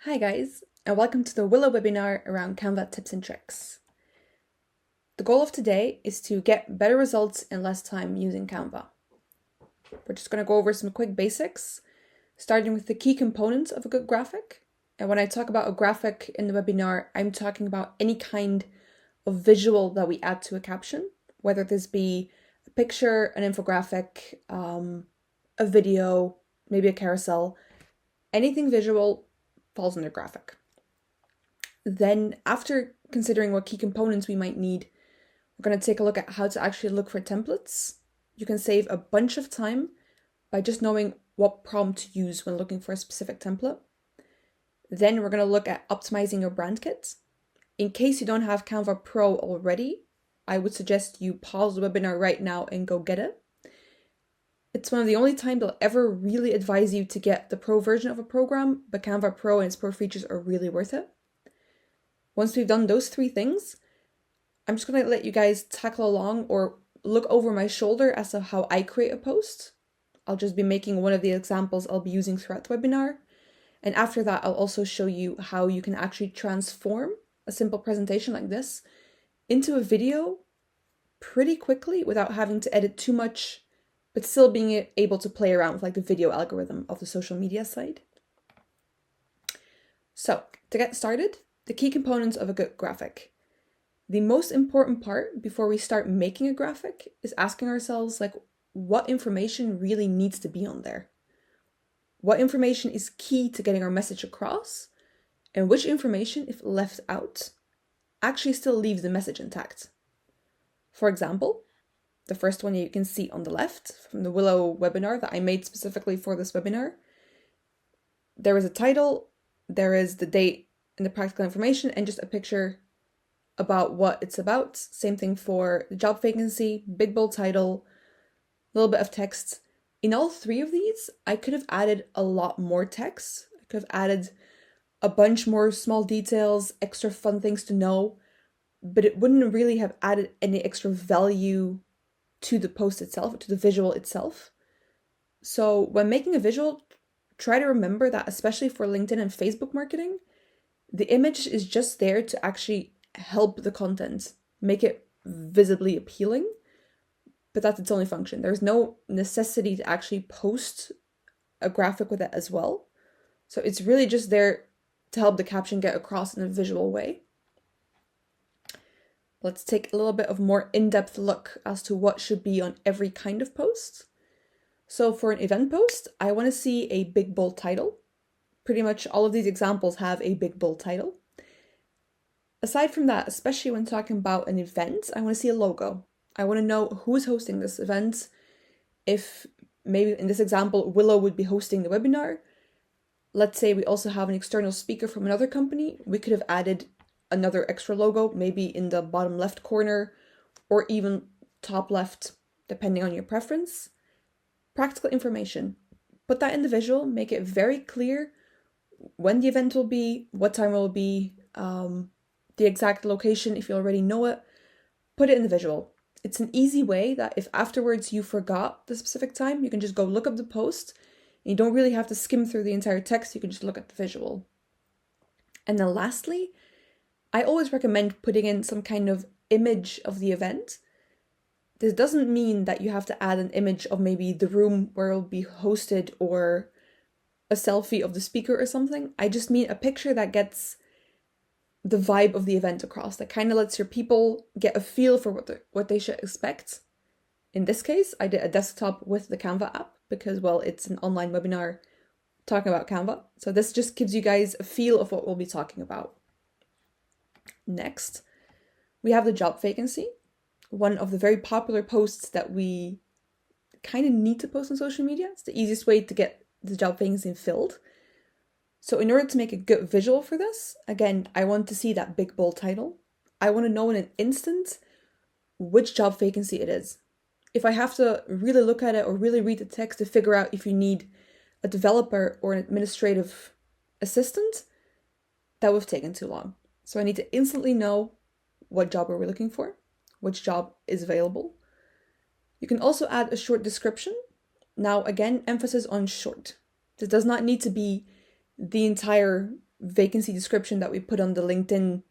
Hi guys, and welcome to the Willow webinar around Canva tips and tricks. The goal of today is to get better results in less time using Canva. We're just going to go over some quick basics, starting with the key components of a good graphic. And when I talk about a graphic in the webinar, I'm talking about any kind of visual that we add to a caption, whether this be a picture, an infographic, a video, maybe a carousel. Anything visual falls under graphic. Then, after considering what key components we might need, we're going to take a look at how to actually look for templates. You can save a bunch of time by just knowing what prompt to use when looking for a specific template. Then we're going to look at optimizing your brand kit. In case you don't have Canva Pro already, I would suggest you pause the webinar right now and go get it. It's one of the only times I'll ever really advise you to get the Pro version of a program, but Canva Pro and its Pro features are really worth it. Once we've done those three things, I'm just going to let you guys tackle along or look over my shoulder as to how I create a post. I'll just be making one of the examples I'll be using throughout the webinar. And after that, I'll also show you how you can actually transform a simple presentation like this into a video pretty quickly without having to edit too much, but still being able to play around with like the video algorithm of the social media side. So to get started, the key components of a good graphic. The most important part before we start making a graphic is asking ourselves, like, what information really needs to be on there? What information is key to getting our message across? And which information, if left out, actually still leaves the message intact? For example, the first one you can see on the left from the Willow webinar that I made specifically for this webinar. There is a title, there is the date and the practical information, and just a picture about what it's about. Same thing for the job vacancy, big bold title, a little bit of text. In all three of these, I could have added a lot more text. I could have added a bunch more small details, extra fun things to know, but it wouldn't really have added any extra value to the post itself, to the visual itself. So when making a visual, try to remember that, especially for LinkedIn and Facebook marketing, the image is just there to actually help the content, make it visibly appealing, but that's its only function. There's no necessity to actually post a graphic with it as well. So it's really just there to help the caption get across in a visual way. Let's take a little bit of more in-depth look as to what should be on every kind of post. So for an event post, I want to see a big bold title. Pretty much all of these examples have a big bold title. Aside from that, especially when talking about an event, I want to see a logo. I want to know who's hosting this event. If maybe in this example, Willow would be hosting the webinar. Let's say we also have an external speaker from another company. We could have added another extra logo, maybe in the bottom left corner or even top left, depending on your preference. Practical information. Put that in the visual, make it very clear when the event will be, what time it will be, the exact location if you already know it. Put it in the visual. It's an easy way that if afterwards you forgot the specific time, you can just go look up the post. And you don't really have to skim through the entire text, you can just look at the visual. And then lastly, I always recommend putting in some kind of image of the event. This doesn't mean that you have to add an image of maybe the room where it will be hosted or a selfie of the speaker or something. I just mean a picture that gets the vibe of the event across, that kind of lets your people get a feel for what they should expect. In this case, I did a desktop with the Canva app because, well, it's an online webinar talking about Canva. So this just gives you guys a feel of what we'll be talking about. Next, we have the job vacancy, one of the very popular posts that we kind of need to post on social media. It's the easiest way to get the job vacancy filled. So in order to make a good visual for this, again, I want to see that big bold title. I want to know in an instant which job vacancy it is. If I have to really look at it or really read the text to figure out if you need a developer or an administrative assistant, that would have taken too long. So I need to instantly know what job are we looking for, which job is available. You can also add a short description. Now, again, emphasis on short. This does not need to be the entire vacancy description that we put on the LinkedIn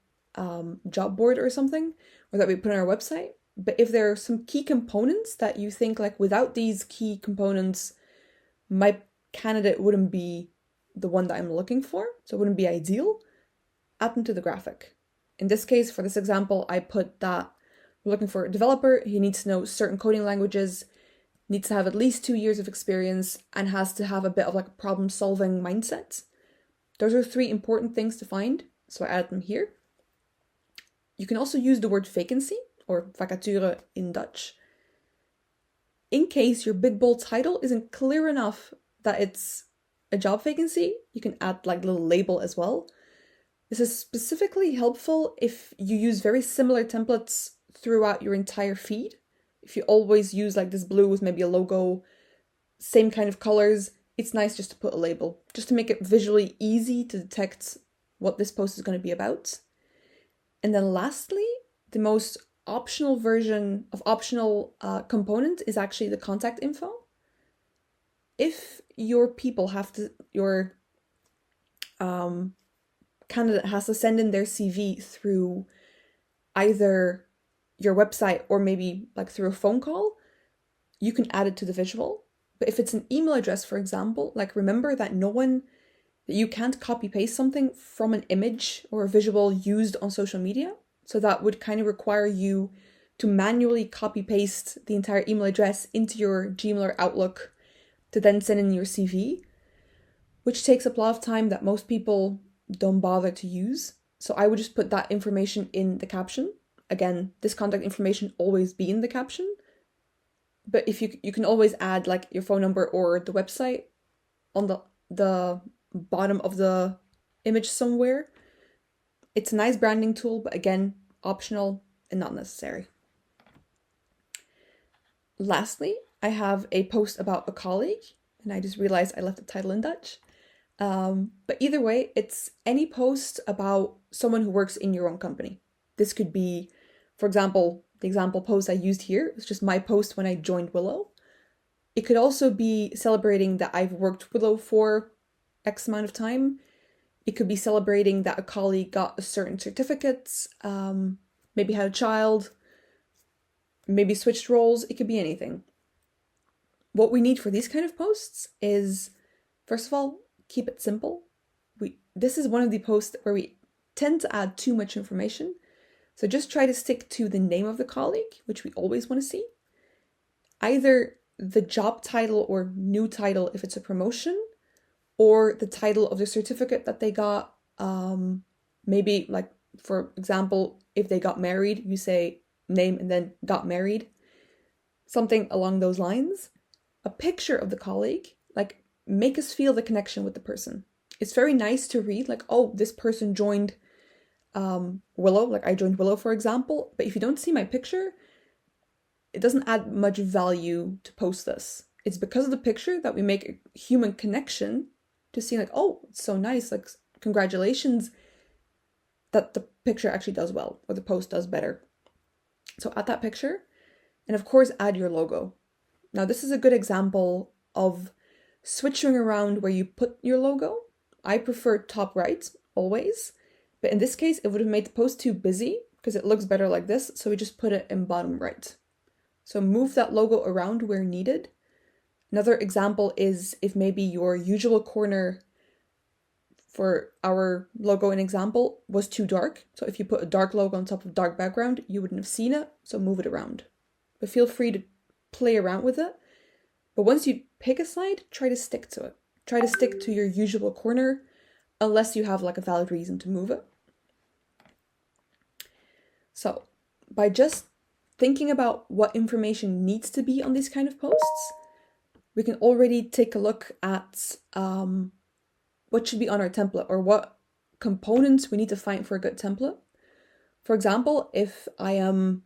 job board or something, or that we put on our website. But if there are some key components that you think like without these key components, my candidate wouldn't be the one that I'm looking for, so it wouldn't be ideal, add them to the graphic. In this case, for this example, I put that we're looking for a developer. He needs to know certain coding languages, needs to have at least 2 years of experience, and has to have a bit of like a problem-solving mindset. Those are 3 important things to find, so I added them here. You can also use the word vacancy, or vacature in Dutch. In case your big bold title isn't clear enough that it's a job vacancy, you can add like a little label as well. This is specifically helpful if you use very similar templates throughout your entire feed. If you always use like this blue with maybe a logo, same kind of colors, it's nice just to put a label, just to make it visually easy to detect what this post is going to be about. And then lastly, the most optional version of optional component is actually the contact info. If your people your candidate has to send in their CV through either your website or maybe like through a phone call, you can add it to the visual. But if it's an email address, for example, like remember that you can't copy paste something from an image or a visual used on social media. So that would kind of require you to manually copy paste the entire email address into your Gmail or Outlook to then send in your CV, which takes up a lot of time that most people don't bother to use. So I would just put that information in the caption. Again, this contact information always be in the caption. But if you can always add like your phone number or the website on the bottom of the image somewhere. It's a nice branding tool, but again, optional and not necessary. Lastly, I have a post about a colleague, and I just realized I left the title in Dutch. But either way, it's any post about someone who works in your own company. This could be, for example, the example post I used here is just my post when I joined Willow. It could also be celebrating that I've worked Willow for X amount of time. It could be celebrating that a colleague got a certain certificate, maybe had a child, maybe switched roles. It could be anything. What we need for these kind of posts is, first of all, keep it simple. This is one of the posts where we tend to add too much information. So just try to stick to the name of the colleague, which we always want to see. Either the job title or new title if it's a promotion, or the title of the certificate that they got. Maybe like, for example, if they got married, you say name and then got married. Something along those lines. A picture of the colleague, like make us feel the connection with the person. It's very nice to read like, oh, this person joined Willow, like I joined Willow, for example. But if you don't see my picture, it doesn't add much value to post this. It's because of the picture that we make a human connection to see like, oh, it's so nice, like congratulations, that the picture actually does well, or the post does better. So add that picture, and of course add your logo. Now this is a good example of switching around where you put your logo. I prefer top right, always, but in this case it would have made the post too busy, because it looks better like this, so we just put it in bottom right. So move that logo around where needed. Another example is if maybe your usual corner for our logo and example was too dark. So if you put a dark logo on top of dark background, you wouldn't have seen it, so move it around. But feel free to play around with it. But once you pick a side, try to stick to it. Try to stick to your usual corner, unless you have like a valid reason to move it. So by just thinking about what information needs to be on these kind of posts, we can already take a look at what should be on our template, or what components we need to find for a good template. For example, if I am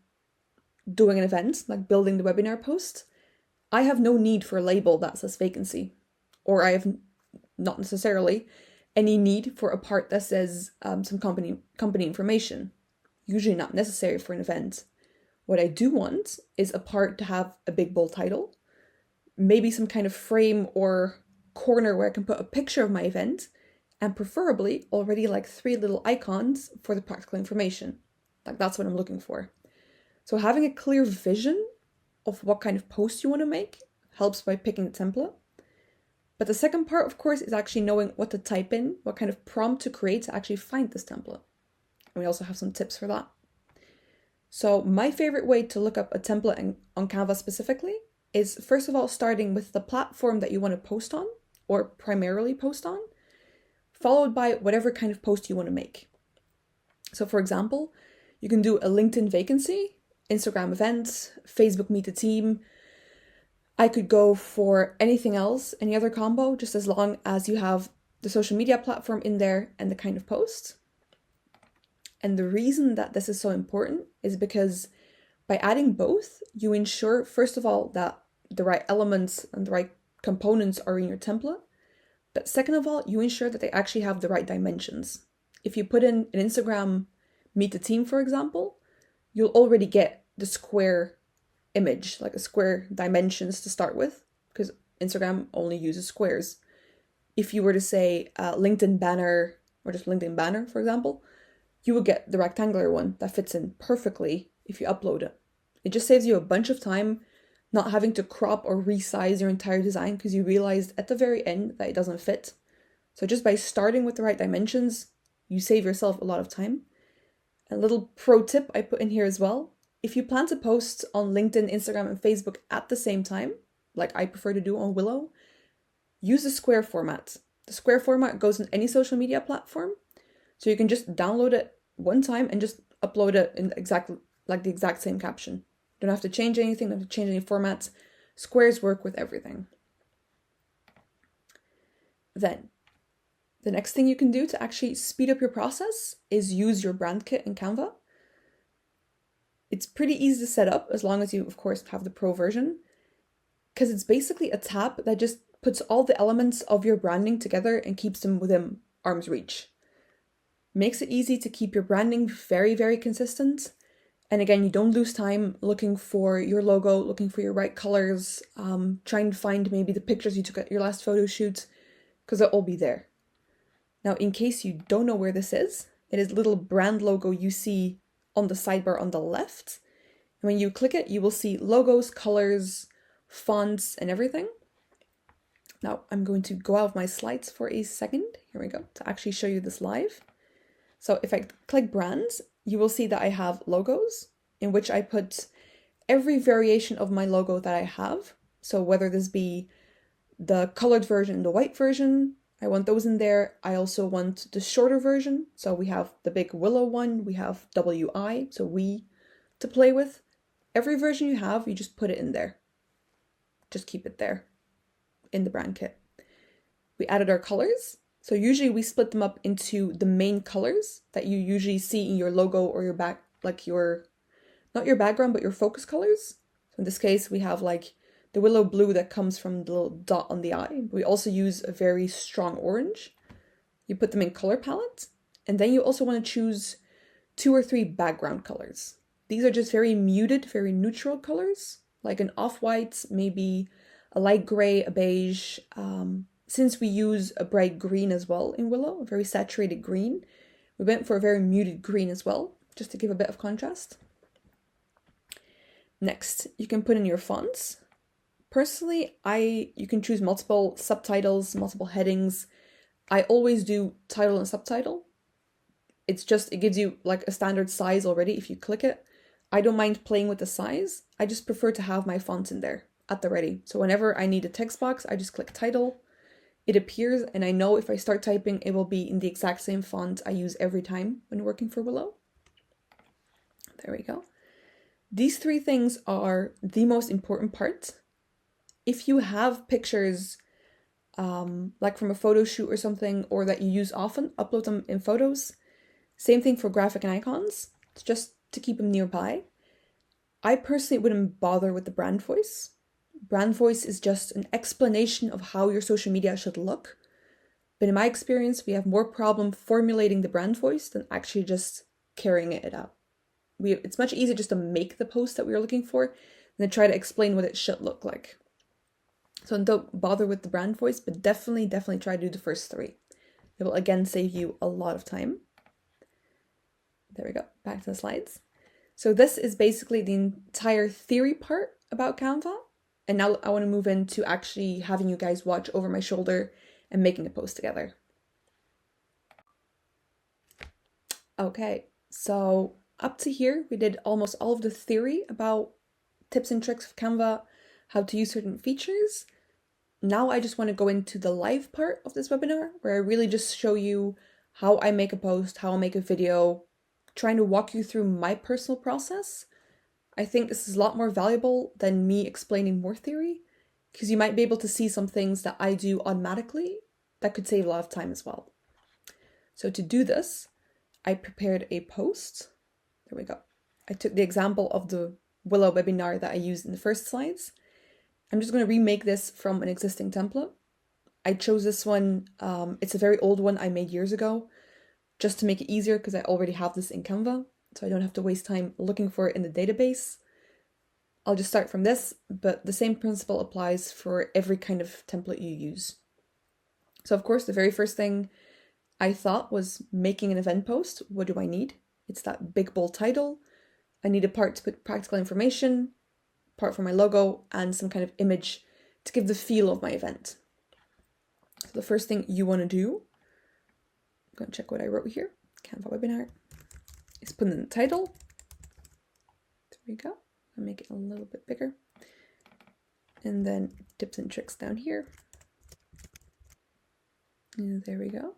doing an event, like building the webinar post, I have no need for a label that says vacancy, or I have not necessarily any need for a part that says some company information. Usually not necessary for an event. What I do want is a part to have a big bold title, maybe some kind of frame or corner where I can put a picture of my event, and preferably already like 3 little icons for the practical information. Like that's what I'm looking for. So having a clear vision of what kind of post you want to make helps by picking the template. But the second part, of course, is actually knowing what to type in, what kind of prompt to create to actually find this template. And we also have some tips for that. So my favorite way to look up a template on Canva specifically is, first of all, starting with the platform that you want to post on, or primarily post on, followed by whatever kind of post you want to make. So for example, you can do a LinkedIn vacancy, Instagram events, Facebook Meet the Team. I could go for anything else, any other combo, just as long as you have the social media platform in there and the kind of post. And the reason that this is so important is because by adding both, you ensure, first of all, that the right elements and the right components are in your template. But second of all, you ensure that they actually have the right dimensions. If you put in an Instagram Meet the Team, for example, you'll already get the square image, like a square dimensions to start with, because Instagram only uses squares. If you were to say LinkedIn banner, or just LinkedIn banner, for example, you would get the rectangular one that fits in perfectly if you upload it. It just saves you a bunch of time not having to crop or resize your entire design because you realized at the very end that it doesn't fit. So just by starting with the right dimensions, you save yourself a lot of time. A little pro tip I put in here as well. If you plan to post on LinkedIn, Instagram, and Facebook at the same time, like I prefer to do on Willow, use the square format. The square format goes on any social media platform, so you can just download it one time and just upload it in the exact same caption. Don't have to change anything, don't have to change any formats. Squares work with everything. Then, the next thing you can do to actually speed up your process is use your brand kit in Canva. It's pretty easy to set up as long as you, of course, have the pro version, because it's basically a tab that just puts all the elements of your branding together and keeps them within arm's reach. Makes it easy to keep your branding very, very consistent. And again, you don't lose time looking for your logo, looking for your right colors, trying to find maybe the pictures you took at your last photo shoot, because they'll all be there. Now, in case you don't know where this is, it is a little brand logo you see on the sidebar on the left. And when you click it, you will see logos, colors, fonts, and everything. Now, I'm going to go out of my slides for a second. Here we go, to actually show you this live. So if I click brands, you will see that I have logos in which I put every variation of my logo that I have. So whether this be the colored version, the white version, I want those in there. I also want the shorter version. So we have the big Willow one, we have WI, so we, to play with. Every version you have, you just put it in there. Just keep it there in the brand kit. We added our colors. So usually we split them up into the main colors that you usually see in your logo or your back, like not your background, but your focus colors. So in this case, we have like the willow blue that comes from the little dot on the eye. We also use a very strong orange. You put them in color palette, and then you also want to choose 2 or 3 background colors. These are just very muted, very neutral colors, like an off-white, maybe a light gray, a beige. Since we use a bright green as well in Willow, a very saturated green, we went for a very muted green as well, just to give a bit of contrast. Next, you can put in your fonts. Personally, you can choose multiple subtitles, multiple headings. I always do title and subtitle. It gives you like a standard size already if you click it. I don't mind playing with the size. I just prefer to have my fonts in there at the ready. So whenever I need a text box, I just click title. It appears, and I know if I start typing, it will be in the exact same font I use every time when working for Willow. There we go. These 3 things are the most important part. If you have pictures, like from a photo shoot or something, or that you use often, upload them in photos. Same thing for graphic and icons. It's just to keep them nearby. I personally wouldn't bother with the brand voice. Brand voice is just an explanation of how your social media should look. But in my experience, we have more problem formulating the brand voice than actually just carrying it out. It's much easier just to make the post that we are looking for than to try to explain what it should look like. So don't bother with the brand voice, but definitely try to do the first 3. It will again save you a lot of time. There we go, back to the slides. So this is basically the entire theory part about Canva. And now I want to move into actually having you guys watch over my shoulder and making a post together. Okay, so up to here, we did almost all of the theory about tips and tricks of Canva, how to use certain features. Now I just want to go into the live part of this webinar, where I really just show you how I make a post, how I make a video, trying to walk you through my personal process. I think this is a lot more valuable than me explaining more theory, because you might be able to see some things that I do automatically that could save a lot of time as well. So to do this, I prepared a post. There we go. I took the example of the Willow webinar that I used in the first slides. I'm just going to remake this from an existing template. I chose this one. It's a very old one I made years ago, just to make it easier because I already have this in Canva, so I don't have to waste time looking for it in the database. I'll just start from this, but the same principle applies for every kind of template you use. So of course, the very first thing I thought was making an event post. What do I need? It's that big bold title. I need a part to put practical information, part for my logo, and some kind of image to give the feel of my event. So the first thing you want to do, I'm going to check what I wrote here, Canva webinar, is put in the title. There we go. I'll make it a little bit bigger. And then tips and tricks down here. And there we go.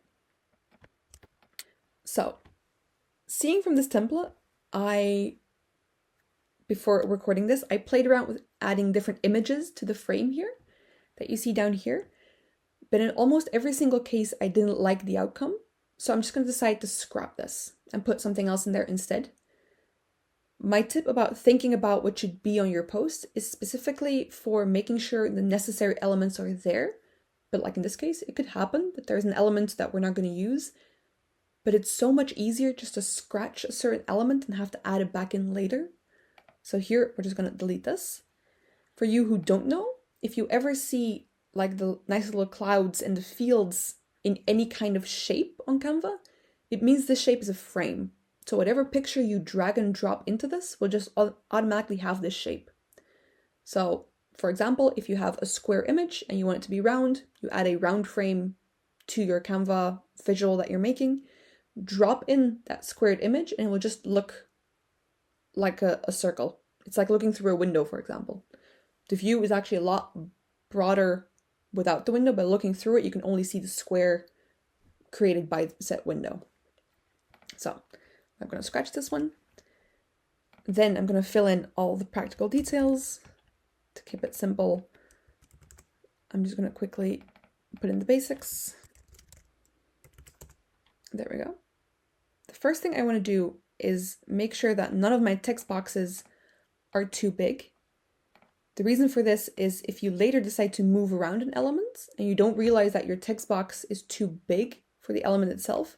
So, seeing from this template, before recording this, I played around with adding different images to the frame here that you see down here. But in almost every single case, I didn't like the outcome. So I'm just going to decide to scrap this and put something else in there instead. My tip about thinking about what should be on your post is specifically for making sure the necessary elements are there. But like in this case, it could happen that there's an element that we're not going to use. But it's so much easier just to scratch a certain element and have to add it back in later. So here, we're just going to delete this. For you who don't know, if you ever see like the nice little clouds and the fields in any kind of shape on Canva, it means this shape is a frame. So whatever picture you drag and drop into this will just automatically have this shape. So for example, if you have a square image and you want it to be round, you add a round frame to your Canva visual that you're making, drop in that squared image and it will just look like a circle. It's like looking through a window, for example. The view is actually a lot broader without the window, but looking through it, you can only see the square created by the set window. So I'm going to scratch this one. Then I'm going to fill in all the practical details to keep it simple. I'm just going to quickly put in the basics. There we go. The first thing I want to do is make sure that none of my text boxes are too big. The reason for this is if you later decide to move around an element and you don't realize that your text box is too big for the element itself,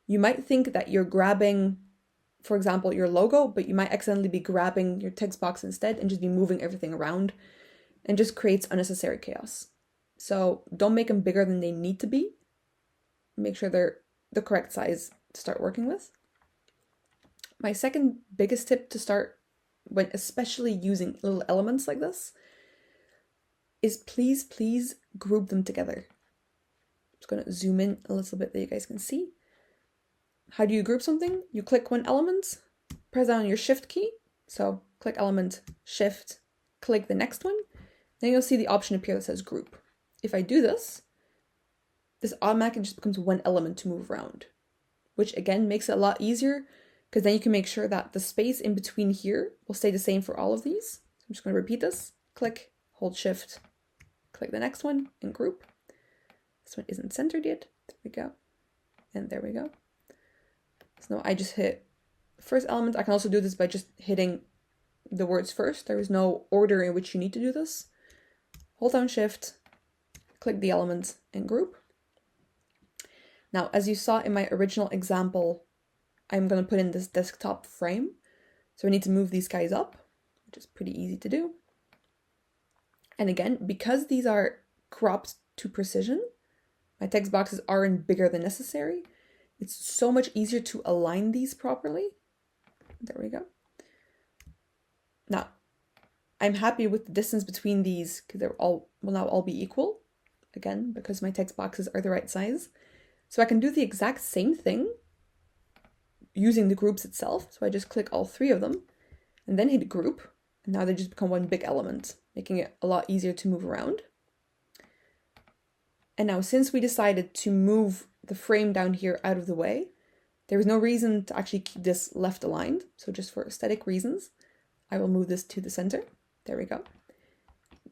you might think that you're grabbing, for example, your logo, but you might accidentally be grabbing your text box instead and just be moving everything around, and just creates unnecessary chaos. So don't make them bigger than they need to be. Make sure they're the correct size to start working with. My second biggest tip to start when especially using little elements like this is please group them together. I'm just going to zoom in a little bit that you guys can see. How do you group something? You click one element, press down your shift key. So click element, shift, click the next one. Then you'll see the option appear that says group. If I do this, this automatically just becomes one element to move around, which again makes it a lot easier because then you can make sure that the space in between here will stay the same for all of these. I'm just going to repeat this. Click, hold shift, click the next one and group. This one isn't centered yet. There we go. And there we go. So now I just hit the first element. I can also do this by just hitting the words first. There is no order in which you need to do this. Hold down shift, click the element and group. Now, as you saw in my original example, I'm going to put in this desktop frame. So I need to move these guys up, which is pretty easy to do. And again, because these are cropped to precision, My text boxes aren't bigger than necessary. It's so much easier to align these properly. There we go. Now, I'm happy with the distance between these because they're all will now all be equal. Again, because my text boxes are the right size. So I can do the exact same thing using the groups itself. So I just click all three of them and then hit group. And now they just become one big element, making it a lot easier to move around. And now since we decided to move the frame down here out of the way, there is no reason to actually keep this left aligned. So just for aesthetic reasons, I will move this to the center. There we go.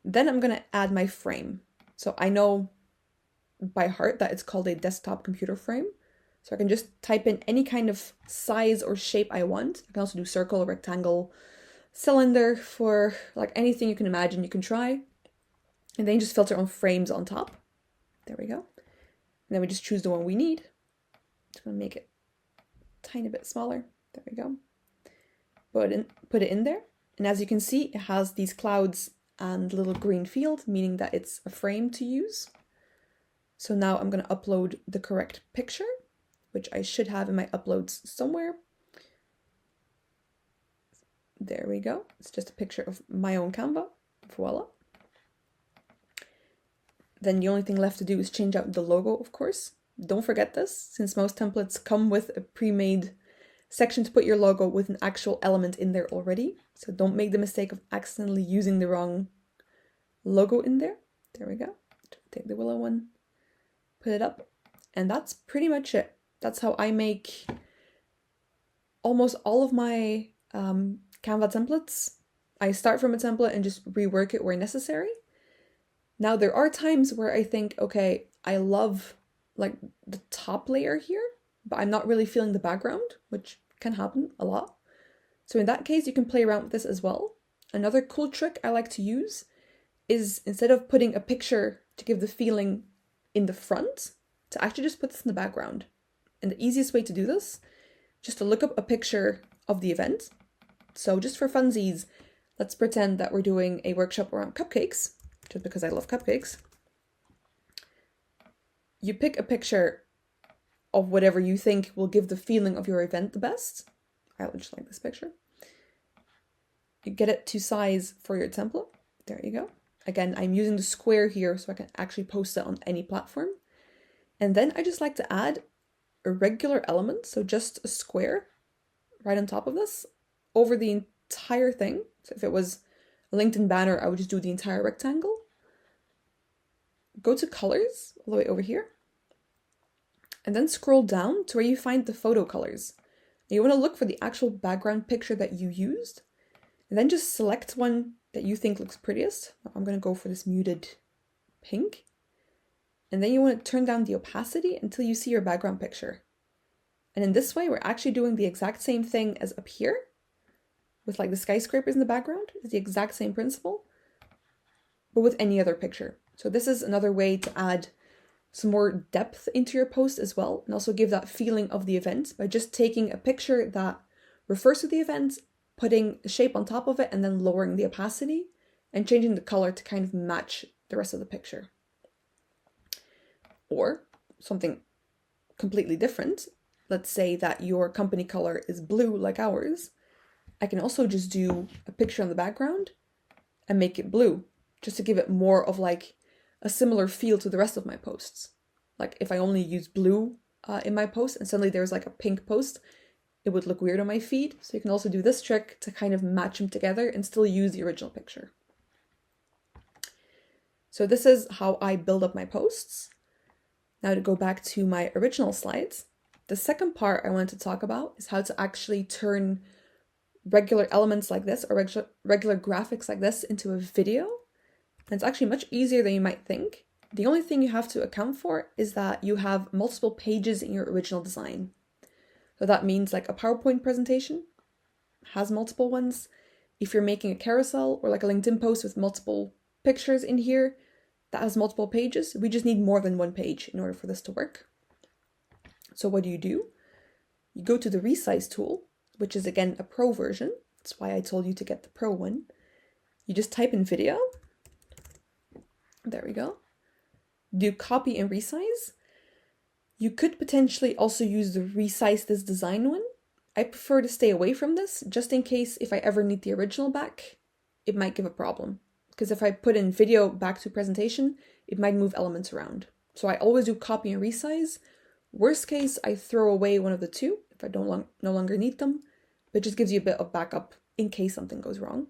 Then I'm going to add my frame. So I know by heart that it's called a desktop computer frame. So I can just type in any kind of size or shape I want. I can also do circle, rectangle, cylinder, for like anything you can imagine you can try. And then you just filter on frames on top. There we go. And then we just choose the one we need. Just going to make it a tiny bit smaller. There we go. Put it in there. And as you can see, it has these clouds and little green field, meaning that it's a frame to use. So now I'm going to upload the correct picture, which I should have in my uploads somewhere. There we go. It's just a picture of my own Canva. Voila. Then the only thing left to do is change out the logo, of course. Don't forget this, since most templates come with a pre-made section to put your logo with an actual element in there already. So don't make the mistake of accidentally using the wrong logo in there. There we go. Take the willow one, put it up, and that's pretty much it. That's how I make almost all of my Canva templates. I start from a template and just rework it where necessary. Now there are times where I think, okay, I love like the top layer here, but I'm not really feeling the background, which can happen a lot. So in that case, you can play around with this as well. Another cool trick I like to use is instead of putting a picture to give the feeling in the front, to actually just put this in the background. And the easiest way to do this, just to look up a picture of the event. So just for funsies, let's pretend that we're doing a workshop around cupcakes, just because I love cupcakes. You pick a picture of whatever you think will give the feeling of your event the best. I would just like this picture. You get it to size for your template. There you go. Again, I'm using the square here so I can actually post it on any platform. And then I just like to add a regular element, so just a square right on top of this over the entire thing. So if it was a LinkedIn banner, I would just do the entire rectangle. Go to colors all the way over here. And then scroll down to where you find the photo colors. And you want to look for the actual background picture that you used. And then just select one that you think looks prettiest. I'm going to go for this muted pink. And then you want to turn down the opacity until you see your background picture. And in this way, we're actually doing the exact same thing as up here with like the skyscrapers in the background. It's the exact same principle, but with any other picture. So this is another way to add some more depth into your post as well, and also give that feeling of the event by just taking a picture that refers to the event, putting a shape on top of it, and then lowering the opacity and changing the color to kind of match the rest of the picture. Or something completely different. Let's say that your company color is blue like ours. I can also just do a picture on the background and make it blue, just to give it more of like a similar feel to the rest of my posts. Like if I only use blue in my post and suddenly there's like a pink post, it would look weird on my feed. So you can also do this trick to kind of match them together and still use the original picture. So this is how I build up my posts. Now to go back to my original slides, the second part I wanted to talk about is how to actually turn regular elements like this or regular graphics like this into a video. And it's actually much easier than you might think. The only thing you have to account for is that you have multiple pages in your original design. So that means like a PowerPoint presentation has multiple ones. If you're making a carousel or like a LinkedIn post with multiple pictures in here that has multiple pages, we just need more than one page in order for this to work. So what do? You go to the resize tool, which is again a pro version. That's why I told you to get the pro one. You just type in video. There we go. Do copy and resize. You could potentially also use the resize this design one. I prefer to stay away from this, just in case if I ever need the original back, it might give a problem. Because if I put in video back to presentation, it might move elements around. So I always do copy and resize. Worst case, I throw away one of the two if I no longer need them, but it just gives you a bit of backup in case something goes wrong.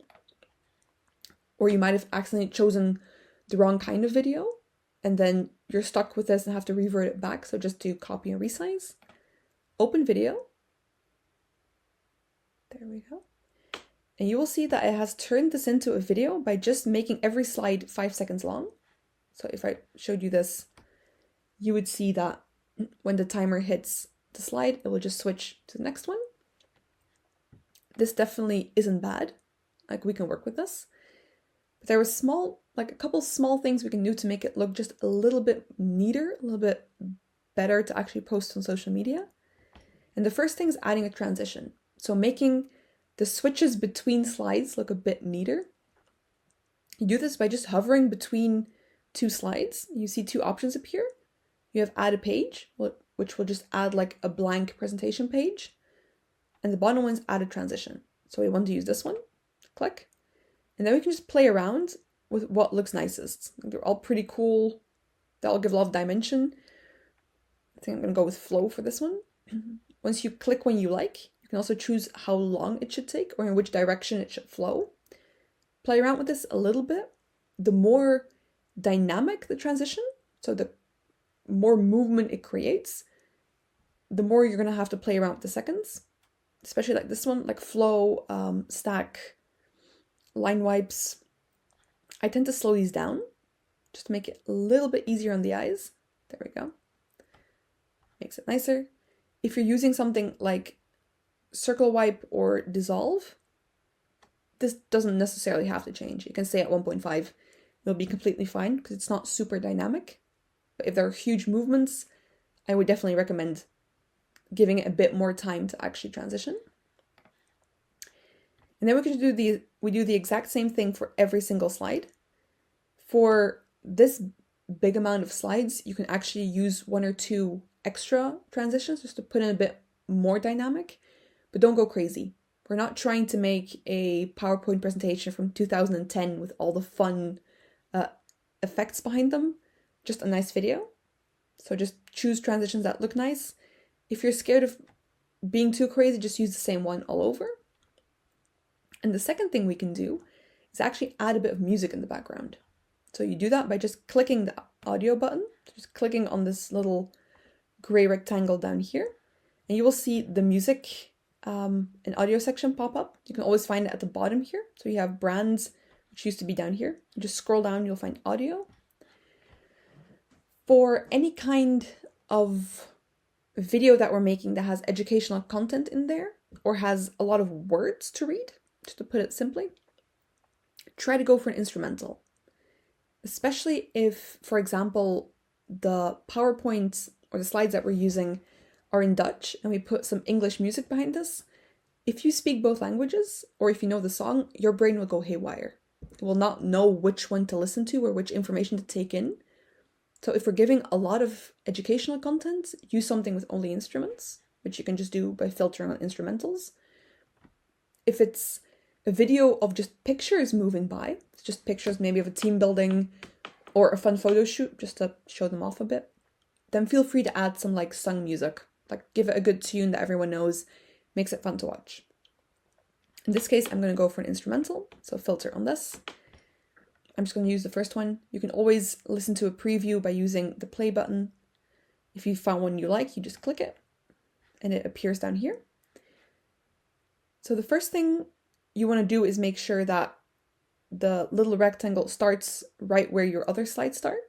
Or you might have accidentally chosen the wrong kind of video, and then you're stuck with this and have to revert it back. So just do copy and resize. Open video. There we go. And you will see that it has turned this into a video by just making every slide 5 seconds long. So if I showed you this, you would see that when the timer hits the slide, it will just switch to the next one. This definitely isn't bad. Like, we can work with this. But there was a couple small things we can do to make it look just a little bit neater, a little bit better to actually post on social media. And the first thing is adding a transition. So making the switches between slides look a bit neater. You do this by just hovering between two slides. You see two options appear. You have add a page, which will just add like a blank presentation page. And the bottom one's add a transition. So we want to use this one. Click. And then we can just play around with what looks nicest. They're all pretty cool. They all give a lot of dimension. I think I'm going to go with flow for this one. Once you click one you like, you can also choose how long it should take or in which direction it should flow. Play around with this a little bit. The more dynamic the transition, so the more movement it creates, the more you're going to have to play around with the seconds. Especially like this one, like flow, stack, line wipes. I tend to slow these down just to make it a little bit easier on the eyes. There we go. Makes it nicer. If you're using something like circle wipe or dissolve, this doesn't necessarily have to change. You can stay at 1.5. It'll be completely fine because it's not super dynamic. But if there are huge movements, I would definitely recommend giving it a bit more time to actually transition. And then we do the exact same thing for every single slide. For this big amount of slides, you can actually use one or two extra transitions just to put in a bit more dynamic, but don't go crazy. We're not trying to make a PowerPoint presentation from 2010 with all the fun effects behind them, just a nice video. So just choose transitions that look nice. If you're scared of being too crazy, just use the same one all over. And the second thing we can do is actually add a bit of music in the background. So you do that by just clicking the audio button, just clicking on this little gray rectangle down here, and you will see the music and audio section pop up. You can always find it at the bottom here. So you have brands, which used to be down here. You just scroll down, you'll find audio. For any kind of video that we're making that has educational content in there or has a lot of words to read, just to put it simply, try to go for an instrumental. Especially if, for example, the PowerPoint or the slides that we're using are in Dutch and we put some English music behind this. If you speak both languages or if you know the song, your brain will go haywire. It will not know which one to listen to or which information to take in. So if we're giving a lot of educational content, use something with only instruments, which you can just do by filtering on instrumentals. If it's a video of just pictures moving by, it's just pictures maybe of a team building or a fun photo shoot just to show them off a bit, then feel free to add some like sung music, like give it a good tune that everyone knows, makes it fun to watch. In this case, I'm going to go for an instrumental, so filter on this. I'm just going to use the first one. You can always listen to a preview by using the play button. If you found one you like, you just click it and it appears down here. So the first thing you want to do is make sure that the little rectangle starts right where your other slides start.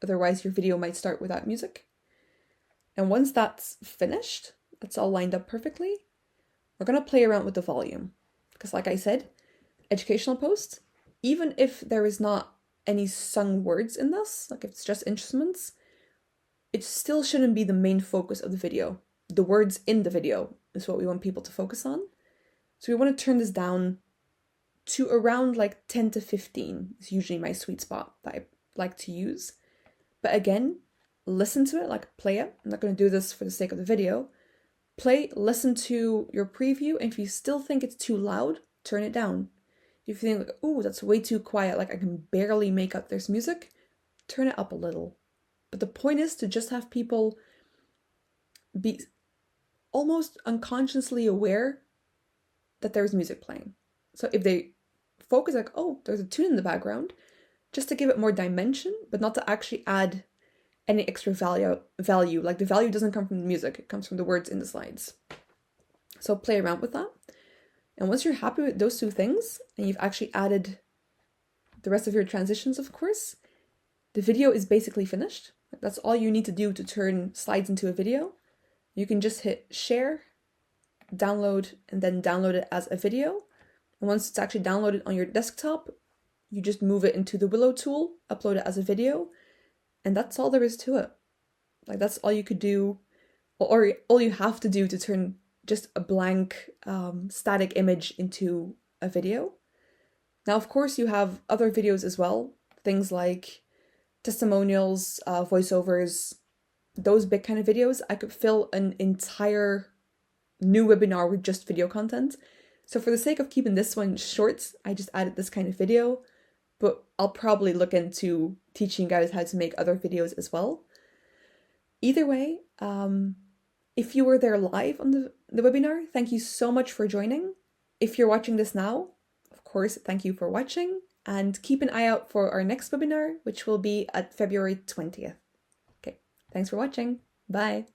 Otherwise, your video might start without music. And once that's finished, that's all lined up perfectly, we're going to play around with the volume. Because like I said, educational posts, even if there is not any sung words in this, like if it's just instruments, it still shouldn't be the main focus of the video. The words in the video is what we want people to focus on. So we want to turn this down to around like 10 to 15 is usually my sweet spot that I like to use. But again, listen to it, like play it. I'm not going to do this for the sake of the video. Play, listen to your preview, and if you still think it's too loud, turn it down. If you think like, oh, that's way too quiet, like I can barely make out there's music, turn it up a little. But the point is to just have people be almost unconsciously aware that there's music playing. So if they focus like, oh, there's a tune in the background, just to give it more dimension, but not to actually add any extra value. Like the value doesn't come from the music, it comes from the words in the slides. So play around with that. And once you're happy with those two things, and you've actually added the rest of your transitions, of course, the video is basically finished. That's all you need to do to turn slides into a video. You can just hit share, download, and then download it as a video. And once it's actually downloaded on your desktop, you just move it into the Willow tool, upload it as a video, and that's all there is to it. Like that's all you could do, or all you have to do to turn just a blank static image into a video. Now, of course, you have other videos as well, things like testimonials, voiceovers, those big kind of videos. I could fill an entire new webinar with just video content. So for the sake of keeping this one short, I just added this kind of video, but I'll probably look into teaching you guys how to make other videos as well. Either way, if you were there live on the webinar, thank you so much for joining. If you're watching this now, of course, thank you for watching, and keep an eye out for our next webinar, which will be at February 20th. Okay, thanks for watching. Bye.